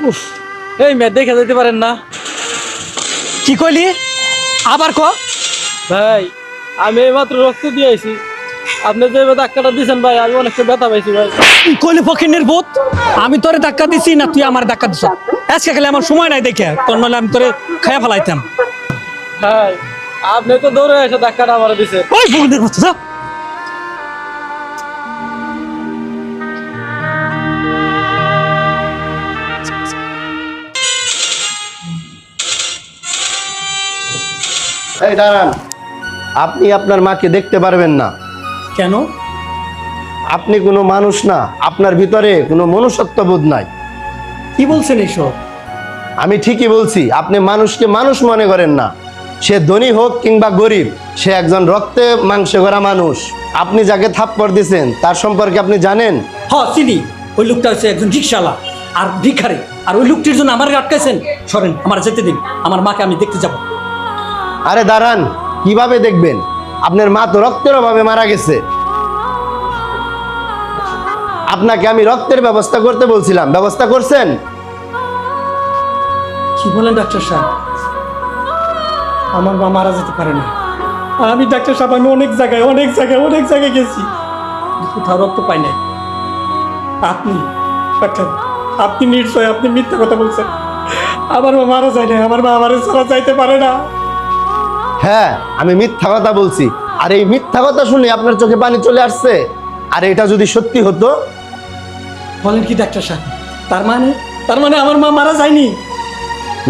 উফ, এই মেয়ে দেখে যেতে পারেন না? কি কইলি? আবার ক। ভাই আমি এইমাত্র রক্ত দিয়ে আইছি, আপনি যে ধাক্কাটা দিয়েছেন ভাই, আমি অনেকটা ব্যথা পাইছি ভাই। কইলি ফকিনের ভূত, আমি তোরে ধাক্কা দিছি না তুই আমার ধাক্কা দিছ? আজকে খেলে আমার সময় নাই দেখে, তোর নইলে আমি তোরে খাইয়া ফেলাইতাম। ভাই আপনি তো দৌড়ে এসে ধাক্কাটা আমার দিছে। ওই ফকিনের ভূত যা। এই দাঁড়ান, আপনি আপনার মাকে দেখতে পারবেন না। কেন? আপনি কোনো মানুষ না, আপনার ভিতরে কোনো মনুষ্যত্ববোধ নাই। কি বলছেন এইসব? আমি ঠিকই বলছি, আপনি মানুষকে মানুষ মনে করেন না। সে ধনী হোক কিংবা গরিব, সে একজন রক্তে মাংসে গড়া মানুষ। আপনি যাকে থাপ্পড় দিয়েছেন তার সম্পর্কে আপনি জানেন? হ চিনি, ওই লোকটা হচ্ছে একজন রিক্সাওয়ালা আর ভিখারি, আর ওই লোকটির জন্য আমার আটকাইছেন। সরেন, আমার যেতে দিন, আমার মাকে আমি দেখতে যাব। আরে দাঁড়ান, কিভাবে দেখবেন? আপনার মা তো রক্তের অভাবে মারা গেছে। আপনাকে আমি রক্তের ব্যবস্থা করতে বলছিলাম, ব্যবস্থা করছেন? কি বলেন ডাক্তার সাহেব? আমার মা মারা যেতে পারে না। আমি ডাক্তার সাহেব, আমি অনেক জায়গায় গেছি, কোথাও রক্ত পাই নাই। আপনি ডাক্তার, আপনি নিশ্চয় আপনি মিথ্যা কথা বলছেন। আমার মা মারা যায় না, আমার মা আমারে ছাড়া যাইতে পারে না। হ্যাঁ, আমি মিথ্যা কথা বলছি। আর এই মিথ্যা কথা শুনে আপনার চোখে পানি চলে আসছে। আর এটা যদি সত্যি হতো? বলেন কি ডাক্তার সাহেব? তার মানে আমার মা মারা যায়নি?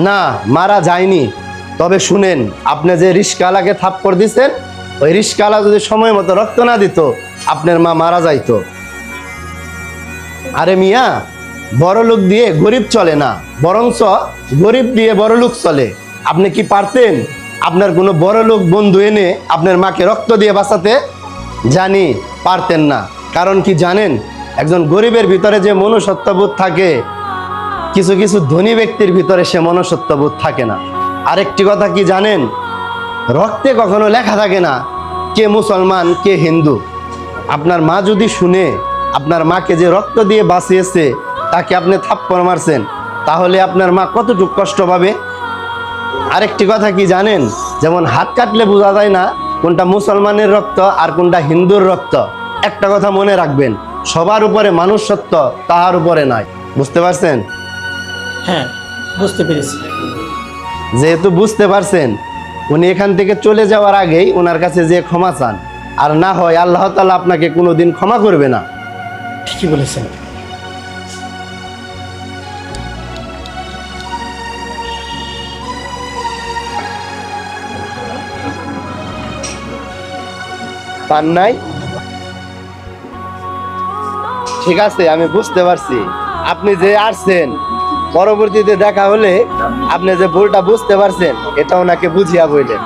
না, মারা যায়নি। তবে শুনেন, আপনি যে রিস্কাওয়ালাকে থাপ্পড় দিচ্ছেন, ওই রিস্কাওয়ালা যদি সময় মতো রক্ত না দিত, আপনার মা মারা যাইতো। আরে মিয়া, বড় লোক দিয়ে গরিব চলে না, বরঞ্চ গরিব দিয়ে বড় লোক চলে। আপনি কি পারতেন আপনার কোনো বড় লোক বন্ধু এনে আপনার মাকে রক্ত দিয়ে বাঁচাতে? জানি পারতেন না। কারণ কি জানেন? একজন গরিবের ভিতরে যে মনুষ্যত্ববোধ থাকে, কিছু কিছু ধনী ব্যক্তির ভিতরে সে মনুষ্যত্ববোধ থাকে না। আরেকটি কথা কি জানেন? রক্তে কখনো লেখা থাকে না কে মুসলমান কে হিন্দু। আপনার মা যদি শুনে আপনার মাকে যে রক্ত দিয়ে বাঁচিয়েছে তাকে আপনি থাপ্পড় মারছেন, তাহলে আপনার মা কতটুকু কষ্ট পাবে। আরেকটি কথা কি জানেন? যেমন হাত কাটলে বোঝা যায় না কোনটা মুসলমানের রক্ত আর কোনটা হিন্দুর রক্ত। একটা কথা মনে রাখবেন, সবার উপরে মানুষত্ব, তাহার উপরে নয়। বুঝতে পারছেন? হ্যাঁ, বুঝতে পেরেছি। যেহেতু বুঝতে পারছেন, উনি এখান থেকে চলে যাওয়ার আগেই ওনার কাছে যে ক্ষমা চান, আর না হয় আল্লাহ তাআলা আপনাকে কোনোদিন ক্ষমা করবে না। ঠিকই বলেছেন। পান নাই? ঠিক আছে, আমি বুঝতে পারছি। আপনি যে আসছেন, পরবর্তীতে দেখা হলে আপনি যে ভুলটা বুঝতে পারছেন এটা ওনাকে বুঝিয়া বললেন।